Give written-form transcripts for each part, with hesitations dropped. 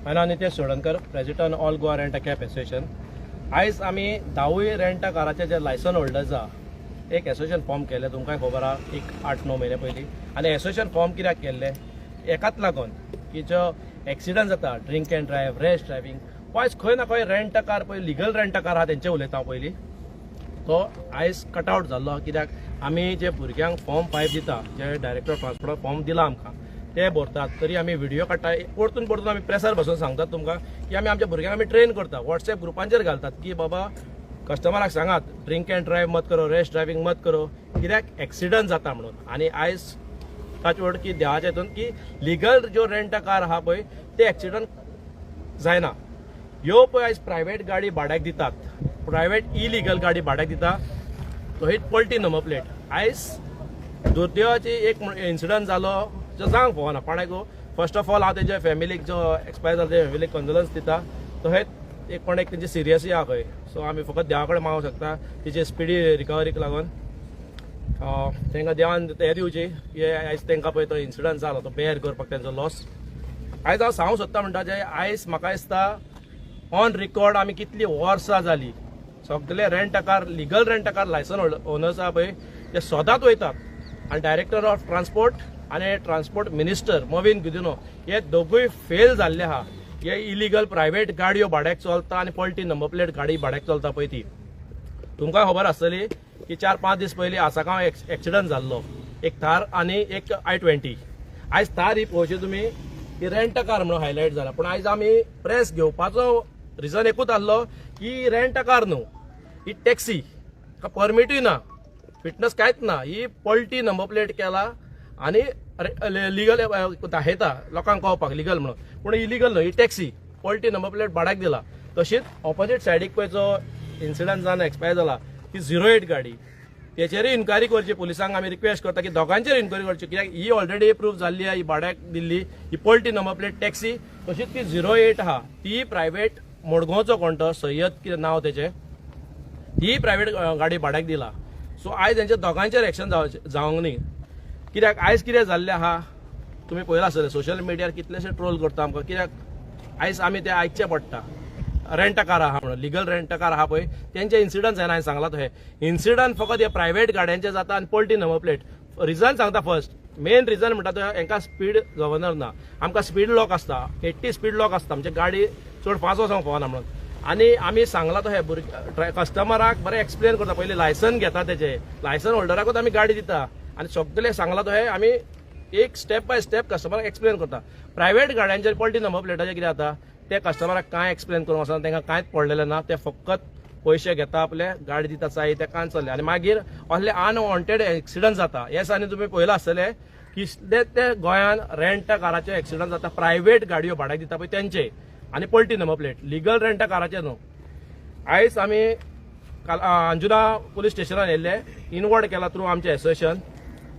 My name is Nitesh Sodankar, President All Goa Rent a Cab Association. आयज आमी 10 rent a काराचे जे licence holders आहा एक एसोसिएशन फॉर्म केले. तुमकां खबर आहा एक 8-9 महिने पयलीं. आनी एसोसिएशन फॉर्म कित्याक केल्ले एकाच लागून की जो एक्सिडंट जाता drink and drive rash driving पयस खंय ना खंय रेंट अ कार पळय लिगल रेंट अ कार आहा तेंचे उलयता हांव पयलीं. तो आयज कट आउट जाल्लो कित्याक आमी जे भुरग्यांक फॉर्म 5 दिता जे डायरेक्टर ऑफ ट्रान्सपोर्ट फॉर्म दिला आमकां ते भरतात तरी आमी व्हिडिओ काडटा परतून परतून आमी प्रेसार बसून सांगतात तुमकां की आमी आमच्या भुरग्यांक आमी ट्रेन करता व्हॉट्सएप ग्रुपांचेर घालतात की बाबा कस्टमराक सांगात ड्रिंक एंड ड्रायव्ह मत करो रॅश ड्रायव्हिंग मत करो कित्याक एक्सिडंट जाता म्हणून. आनी आयज ताचे की देवाच्या हितून की लिगल जो रेंट अ कार आहा पळय ते एक्सिडंट जायना. ह्यो पळय आयज प्रायवेट गाडी भाड्याक दितात प्रायवेट इलिगल गाडी भाड्याक दिता तो ही पलटी नंबर प्लेट. आयज दुर्दैवाची एक इन्सिडंट जालो जो सांग फोना पाण्याक फर्स्ट ऑफ ऑल हांव तेजे फॅमिलीक जो एक्सपायर जाला ते फॅमिलीक कंडोलन्स दिता. तो हे एक कोण एक तेंचे सिरियसली आहा खंय सो आमी फकत देवा कडेन मागूंक शकता तेजे स्पिडी रिकवरीक लागून तांकां देवान हे दिवची की आयज तांकां पळय तो इन्सिडंट जालो तो बेर करपाक तेंचो लॉस. आयज हांव सांगूंक सोदता म्हणटा जे आयज म्हाका दिसता ऑन रिकॉर्ड आमी कितलीं वर्सां जालीं सगळे rent a car legal rent a car licence owners आहा पळय ते सदांच वयतात. आनी डायरेक्टर ऑफ ट्रान्सपोर्ट आनी ट्रान्सपोर्ट मिनिस्टर मोविन गुदिनो हे दोगूय फेल जाल्ले आहा. हे इलिगल प्रायवेट गाडयो भाड्याक चलता आनी पलटी नंबर प्लेट गाडी भाड्याक चलता पळय ती. तुमकां खबर आसतली की 4-5 दीस पयलीं आसागांव एक्सिडंट जाल्लो एक थार आनी एक I-20. आयज थार ही पळोवची तुमी ही रेंट अ कार म्हणून हायलायट जाला पूण आयज आमी प्रेस घेवपाचो रिजन एकूच आसलो की रेंट अ कार न्हू ही टॅक्सी परमिटूय ना फिटनेस कांयच ना ही पलटी नंबर प्लेट केला आनी लिगल दाखयता लोकांक कळपाक लिगल म्हणून पूण इलिगल न्हू ही टॅक्सी पलटी नंबर प्लेट भाड्याक दिला. तशीच ऑपोजीट सायडीक पळय जो इन्सिडंट जावन एक्सपायर जाला ती 08 गाडी तेचेरूय इन्क्वायरी करची. पुलिसांक आमी रिक्वेस्ट करता की दोगांचेर इन्क्वायरी करची कित्याक ही ऑलरेडी प्रूफ जाल्ली आहा ही भाड्याक दिल्ली ही पलटी नंबर प्लेट टॅक्सी. तशीच ती 08 आहा ती प्रायवेट मडगांवचो कोण तो सय्यद कितें नांव तेचें ही प्रायवेट गाडी भाड्याक दिला. सो आयज तेंच्या दोगांचेर एक्शन जावंक न्ही कित्याक आयज कितें जाल्लें आहा तुमी पळयलां आसतलें सोशल मिडियार कितलेशे ट्रोल करता आमकां कित्याक आयज आमी तें आयकचें पडटा. रेंट अ कार आहा म्हणून लिगल रेंट अ कार आहा पळय तेंचे इन्सिडंट जायना. हांवें सांगला तो हे इन्सिडंट फकत हे प्रायवेट गाड्यांचे जाता आनी पलटी नंबर प्लेट. रिजन सांगता फर्स्ट मेन रिजन म्हणटा तो हांकां स्पीड गव्हर्नर ना आमकां स्पीड लॉक आसता 80 स्पीड लॉक आसता आमची गाडी चड फास्ट वचोंक फावना म्हणून. आनी आमी सांगला तो हे कस्टमराक बरें एक्सप्लेन करता पयलीं लायसन घेता तेजे लायसन होल्डराकूच आमी गाडी दिता आनी सगळे सांगला तो हे आमी एक स्टेप बाय स्टेप कस्टमराक एक्सप्लेन करता. प्रायवेट गाड्यांचेर पलटी नंबर प्लेटाचेर कितें जाता ते कस्टमराक कांय एक्सप्लेन करूंक वचना तांकां कांयच पडलेलें ना. ते फकत पयशे घेता आपले गाडी दिता चाय ते कांचल्ले आनी मागीर असले अनवॉन्टेड एक्सिडंट जाता. हे दिसांनी तुमी पळयलां आसतलें कितले ते गोंयान रेंट अ काराचे एक्सिडंट जाता प्रायवेट गाडयो भाड्याक दिता पळय तेंचे आनी पलटी number plate legal rent a काराचे न्हू. आयज आमी अंजुना पुलीस स्टेशनान येयल्ले इनवॉर्ड केला थ्रू आमचे association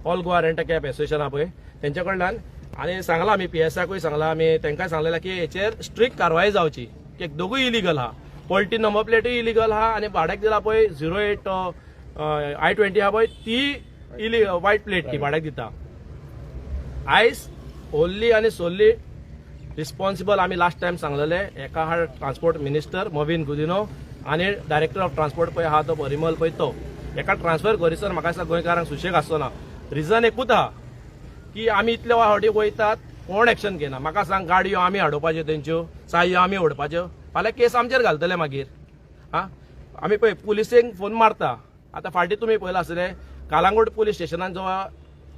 all Goa rent a cab association आहा पळय तेंचे कडल्यान आनी सांगला आमी PSआकूय सांगला आमी तांकांय सांगलेलें की हेचेर स्ट्रिक्ट कारवाय जावची की दोगूय इलिगल आहा पलटी नंबर प्लेटूय इलिगल आहा आनी भाड्याक दिला पळय 08 I-20 आहा पळय ती वायट प्लेट ती भाड्याक दिता. आयज ओन्ली आनी सोल्ली रिस्पॉन्सिबल आमी लास्ट टायम सांगलेले एका आहा ट्रान्सपोर्ट मिनिस्टर मोविन गुदिनो आनी डायरेक्टर ऑफ ट्रान्सपोर्ट पळय आहा तो परिमल पळय तो एका ट्रान्सफर करिसर म्हाका दिसता गोंयकारांक सुशेग आसचो. रिजन एकूच आहा की आमी इतले फावटी वयतात कोण एक्शन घेना. म्हाका सांग गाडयो आमी हाडोवपाच्यो तेंच्यो सायो आमी ओडपाच्यो फाल्यां केस आमचेर घालतले मागीर आमी पळय पुलिसेक फोन मारता. आतां फाटीं तुमी पळयलां आसतलें कालांगूट पुलीस स्टेशनान जो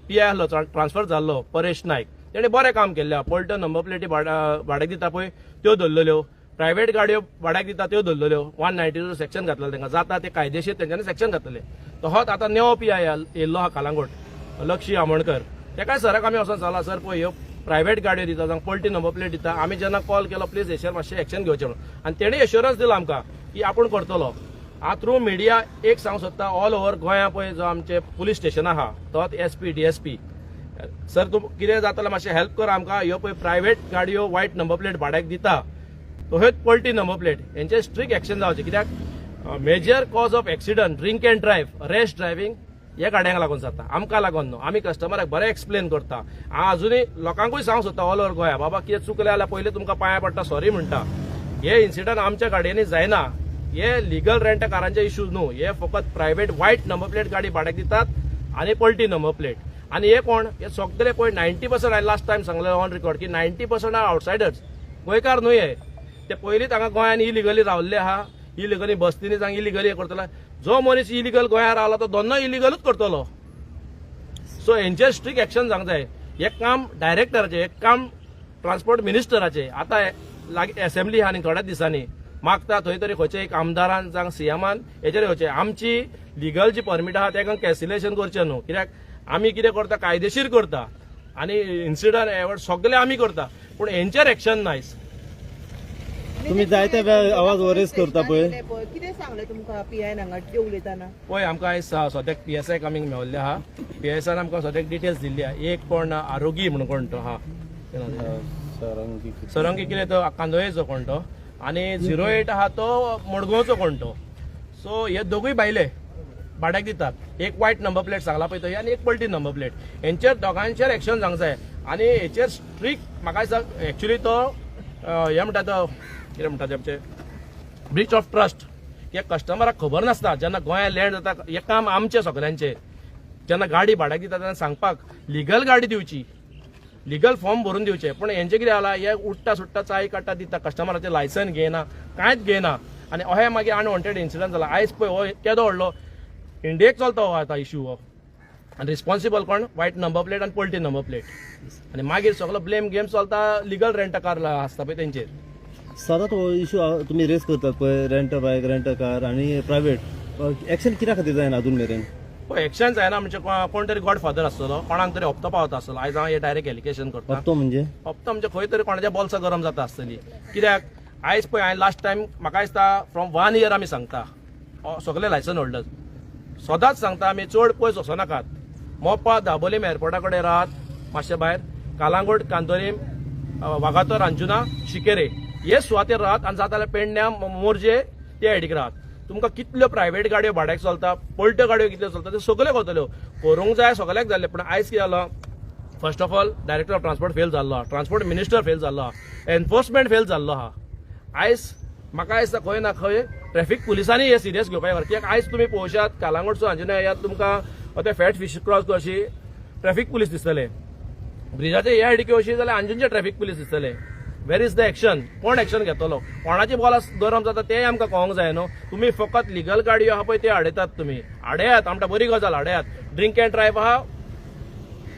PI आहलो ट्रान्सफर जाल्लो परेश नायक तेणें बरें काम केल्लें. पलटो नंबर प्लेटी भाड्याक दिता पळय त्यो धरलेल्यो प्रायवेट गाडयो भाड्याक दिता त्यो धरलेल्यो 192 सेक्शन घातलेलें तांकां जाता ते कायदेशीर तेंच्यांनी सेक्शन घातलेलें. तो होच आतां नेवो PI येयल्लो आहा कालांगूट लक्षी आमोणकर तेकाय सराक आमी वचोन सांगला सर पळय ह्यो प्रायवेट गाडयो दिता जावं पलटी नंबर प्लेट दिता आमी जेन्ना कॉल केलो प्लीज हेचेर मातशें एक्शन घेवचें म्हणून आनी तेणें एश्युरन्स दिलो आमकां की आपूण करतलो. हांव थ्रू मिडिया एक सांगूंक सोदता ऑल ओव्हर गोंया पळय जो आमचे पुलीस स्टेशन आहा तो SP DSP सर तूं कितें जातालें मातशें हेल्प कर आमकां. ह्यो पळय प्रायवेट गाडयो वायट नंबर प्लेट भाड्याक दिता ह्योच पलटी नंबर प्लेट हेंचेर स्ट्रिक्ट एक्शन जावचें कित्याक major cause of accident drink and drive rash driving हे गाड्यांक लागून जाता, आमकां लागून न्हू. आमी कस्टमराक बरें एक्सप्लेन करता. हांव अजुनूय लोकांकूय सांगूंक सोदता ऑल ओव्हर गोंया, बाबा कितें चुकलें जाल्यार पयलीं तुमकां पांया पडटा सॉरी म्हणटा. हे इन्सिडंट आमच्या गाडयांनी जायना. हे लिगल रेंट कारांचे इश्यूज न्हू, हे फकत प्रायव्हेट व्हायट नंबर प्लेट गाडी भाड्याक दितात आनी पलटी नंबर प्लेट. आनी हे कोण, हे सगळे पळय 90% हांवें लास्ट टायम सांगलें ऑन रिकॉर्ड की 90% आर आउटसायडर्स, गोंयकार न्हू हे. ते पयलींच हांगा गोंयांत इलिगली रावल्ले आहा, इलिगली बस्तीनी जावं इलिगली हे करतलो. जो मनीस इलिगल गोंयांत रावलो तो दोनूय इलिगलूच करतलो. सो हेंचेर स्ट्रिक्ट एक्शन जावंक जाय. हे काम डायरेक्टराचें, हे काम ट्रान्सपोर्ट मिनिस्टराचें. आतां लागीं असेंब्ली आहा न्ही थोड्याच दिसांनी, मागता थंय तरी खंयचे एक आमदारान जावं सीएमान हेचेर खंयचे आमची लिगल जी परमीट आहा तेका कॅन्सिलेशन करचें न्हू. कित्याक आमी कितें करता कायदेशीर करता आनी इन्सिडंट एवॉर्ड सगळे आमी करता, पूण हेंचेर एक्शन नायस. तुम्ही जायते आवाज वरेस करता पळय, कितें सांगलें तुमकां पीआय हांगा उलयतना? पळय आमकां आयज सद्याक PSI कमींग मेवल्ले आहा. PSIन आमकां सद्याक डिटेल्स दिल्ली आहा. एक कोण आरोगी म्हणून कोण तो आहा, सरंगी कितें तो कांदोळेचो कोण तो, आनी 08 आहा तो मडगांवचो कोण तो. सो हे दोगूय बायले भाड्याक दितात. एक व्हायट नंबर प्लेट सांगला पळय तो आनी एक पलटी नंबर प्लेट. हेंचेर दोगांचेर एक्शन जावंक जाय आनी हेचेर स्ट्रिक्ट म्हाका दिसता एक्चुली तो हे म्हणटा तो कितें म्हणटा ते आमचे ब्रीच ऑफ ट्रस्ट. की कस्टमराक खबर नासता जेन्ना गोंयांत लँड जाता. हे काम आमचे सगळ्यांचे. जेन्ना गाडी भाड्याक दिता तेन्ना सांगपाक लिगल गाडी दिवची, लिगल फॉर्म भरून दिवचे. पूण हेंचे कितें जाला, हे उठटा सुट्टा चाय काडटा दिता, कस्टमराचें लायसन घेयना, कांयच घेयना. आनी अहे मागीर अनवॉन्टेड इन्सिडंट जाला. आयज पळय हो केदो व्हडलो इंडियेक चलता हो आतां इश्यू हो. आनी रिस्पॉन्सिबल कोण, व्हायट नंबर प्लेट आनी पलटी नंबर प्लेट. आनी मागीर सगळो ब्लेम गेम चलता लिगल रेंट कार आसता पळय तेंचेर. सदांच हो इशू तुम्ही रेस करतात पळय, रेंट बायक, रेंट कार आणि प्रायव्हेट, एक्शन कित्याक खातीर जायना अजून मेरेन? पळय एक्शन जायना म्हणजे कोण तरी गॉडफादर आसतलो, कोणाक तरी हप्तो पावता आसतलो. आयज हांव हे डायरेक्ट एलिगेशन करता. हप्तो म्हणजे खंय तरी कोणाच्या बॉल्सा गरम जाता आसतली. कित्याक आयज पळय हांवें लास्ट टायम म्हाका दिसता फ्रॉम 1 year आमी सांगता सगळे लायसन होल्डर्स सदांच सांगता आमी चड पयस वचनाकात. मोपा दाबोलीम एअरपोर्टा कडेन राहात, मातशे भायर कालांगूट, कांतोलीम, वागातोर, अंजुना, शिकेरे हे सुवातेर राहात. आनी जाता जाल्यार पेडण्या, मोरजे ते सायडीक राहात. तुमकां कितल्यो प्रायव्हेट गाडयो भाड्याक चलता, पलट्यो गाडयो कितल्यो चलता त्यो सगळ्यो करतल्यो. करूंक जाय सगळ्याक जाल्ले. पूण आयज कितें जालो, first of all director of transport fail जाल्लो आहा, ट्रान्सपोर्ट मिनिस्टर फेल जाल्लो आहा, एनफोर्समेंट फेल जाल्लो आहा. आयज म्हाका दिसता खंय ना खंय ट्रॅफिक पुलिसांनी हे सिरियस घेवपाक जाय. कित्याक आयज तुमी पळोवशात कालांगूटसून अंजुना येयात तुमकां ते फॅट फिश क्रॉस करशी ट्रॅफिक पुलीस दिसतले, ब्रिजाचे हे सायडीक येवशी जाल्यार अंजुनचे ट्रॅफिक पुलीस दिसतले. वेर इज द एक्शन? कोण एक्शन घेतलो? कोणाची बॉल गरम जाता तें आमकां कळोंक जाय न्हू. तुमी फकत लिगल गाडयो आहा पळय ते आडयतात. तुमी आडयात, आमकां बरी गजाल आडयात. ड्रिंक अँड ड्रायव्ह आहा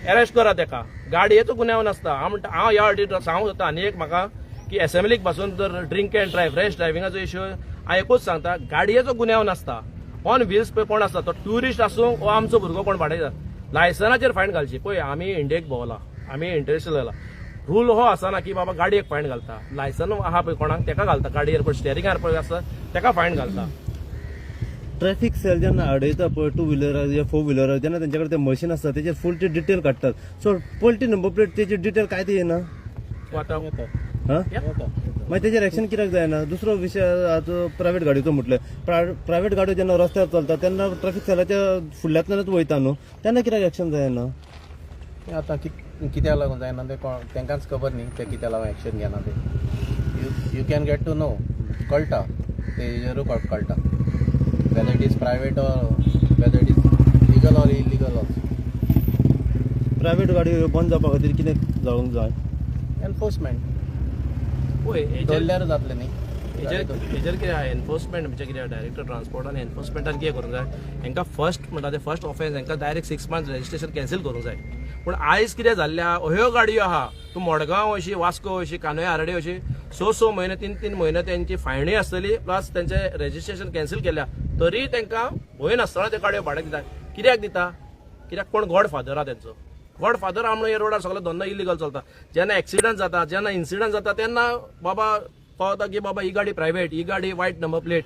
अरेस्ट करा तेका, गाडयेचो गुन्यांव नासता. हांव ह्या फावटी सांगूंक सोदता आनी एक म्हाका की असेंब्लीक पासून जर ड्रिंक अँड ड्रायव्ह रॅश ड्रायव्हिंगाचो इश्यू हांव एकूच सांगता, गाडयेचो गुन्यांव नासता. ऑन व्हिल्स पळय कोण आसता तो ट्युरिस्ट आसूं वो आमचो भुरगो कोण भाडयता, लायसनाचेर फायन घालची. पळय आमी इंडियेक भोंवला, आमी इंटरनॅशनल जाला. रूल हो आसना की बाबा गाडयेक फायन घालता. लायसन आहा पळय कोणाक तेका घालता, गाडयेर पळय स्टेरिंगार पळय आसता तेका फायन घालता. ट्रॅफिक सेल जेन्ना आडयता पळय 2 व्हिलर या 4 व्हिलर, जेन्ना तेंच्या कडेन ते मशीन आसता तेचेर फूल ते डिटेल काडटात. सो पलटी नंबर प्लेट तेचेर डिटेल काय ते येना. मागीर तेचेर एक्शन कित्याक जायना? दुसरो विशय आतां प्रायव्हेट गाडयोचो म्हटल्यार प्रायव्हेट गाडयो जेन्ना रस्त्यार चलता तेन्ना ट्रॅफिक सेलाच्या फुडल्यांतल्यानच वयता न्हू, तेन्ना कित्याक एक्शन जायना? आतां कित्याक लागून जायना ते तांकांच खबर न्ही ते कित्याक लागून एक्शन घेना ते. You can get to know, कळटा तेजेरूच कळटा whether it is private or whether it is legal or illegal also. Private गाडयो बंद जावपा खातीर कितें जावंक जाय? एनफोर्समेंट पळय धरल्यार जातलें न्ही. हेजेर कितें आहा एनफोर्समेंट म्हणजे कितें डायरेक्टर ट्रान्सपोर्टान एनफोर्समेंटान कितें करूंक जाय, हांकां फर्स्ट म्हणटा ते फर्स्ट ऑफेन्स हांकां डायरेक्ट 6 months रजिस्ट्रेशन कॅन्सील करूंक जाय. पूण आयज कितें जाल्लें आहा, अह्यो गाडयो आहा तूं मडगांव अशी, वास्को अशी, कानोय आरडे अशी 6 म्हयने 3 म्हयने त्यांची फायनूय आसतली, प्लस तेंचे रजिस्ट्रेशन कॅन्सील केल्या तरी तांकां भंय नासतना ते गाडयो भाड्याक दिता. कित्याक दिता? कित्याक कोण गॉडफादर आहा तेंचो. गॉडफादर आहा म्हणून हे रोडार सगळे धंदो इलिगल चलता. जेन्ना एक्सिडंट जाता, जेन्ना इन्सिडंट जाता तेन्ना बाबा कळटा की बाबा ही गाडी प्रायव्हेट, ही गाडी व्हायट नंबर प्लेट.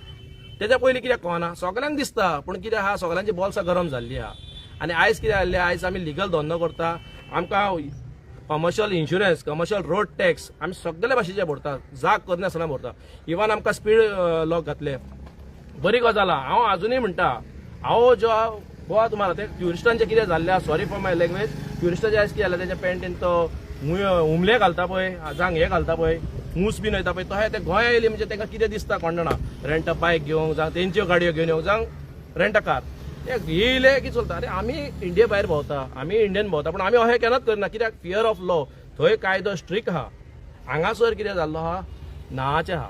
तेच्या पयलीं कित्याक कळना? सगळ्यांक दिसता, पूण कितें आहा सगळ्यांची बॉल्सां गरम जाल्ली आहा. आनी आयज कितें जाल्लें, आयज आमी लिगल धंदो करता, आमकां commercial insurance, commercial road tax आमी सगळे भाशेचे भरता, जाग करनासतना भरता. इवन आमकां स्पीड लॉक घातले, बरी गजाल आहा. हांव आजुनूय म्हणटा, हांव जो गोवा तुम्हाला ते ट्युरिस्टांचे कितें जाल्लें सॉरी फॉर माय लँग्वेज ट्युरिस्टाचे आयज कितें जालें तेच्या पॅन्टीन तो उमले घालता पळय जांग हे घालता पळय मूस बीन वयता पळय तशें ते गोंया येयली म्हणजे तांकां कितें दिसता कोण जाणा रेंट अ बायक घेवंक जावं तेंच्यो गाडयो घेवन येवंक जावं रेंट अ कार येयले की चलता अरे आमी इंडिये भायर भोंवता आमी इंडियन भोंवता पूण आमी अशें केन्नाच करना कित्याक फियर ऑफ लॉ थंय कायदो स्ट्रिक्ट आहा हांगासर कितें जाल्लो आहा नाचे आहा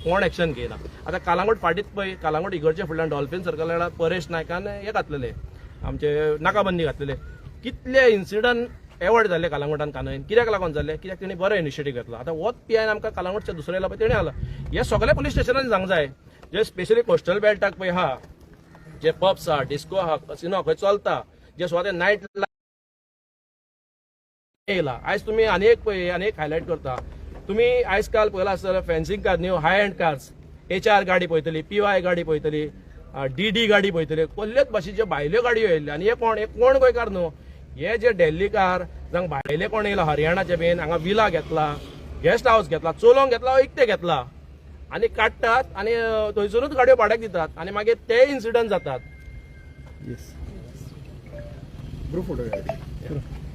कोण एक्शन घेयना आतां कालांगूट फाटीत पळय कालांगूट इगर्जे फुडल्यान डॉल्फिन सर्कल परेश नायकान हे घातलेले आमचे नाकाबंदी घातलेले कितले इन्सिडंट एवॉर्ड जाल्ले कालांगुटान कानून कित्याक लागून जाल्ले कित्याक तेणी बरो इनिशिएटीव घेतलो आतां होच पीआयन आमकां कालांगूटच्या दुसऱ्या येयला पळय तेणी आला हे सगळे पुलीस स्टेशनान सांगूंक जाय जे स्पेशली कोस्टल बेल्टाक पळय आहा जे पब्स आहा डिस्को आहा कसिनो खंय चलता जे स्वता नायट येयला आयज तुमी आनी एक हायलायट करता तुमी आयज काल पळयला आसतलें फॅन्सिंग कार न्यू हाय एंड कार्स HR गाडी पळयतली PY गाडी पळयतली DD गाडी पळयतली कसलेच भाशेच्यो भायल्यो गाडयो येयल्ल्यो आनी हे कोण गोंयकार न्हू हे जे डेल्लीकार जावं भायले कोण येयला हरियाणाचे बीन हांगा विला घेतला गेस्ट हाऊस घेतला चलोवंक घेतला इकते घेतला आनी काडटात आनी थंयसरूच गाडयो भाड्याक दितात आनी मागीर ते इन्सिडंट जातात येस ग्रुप फोटो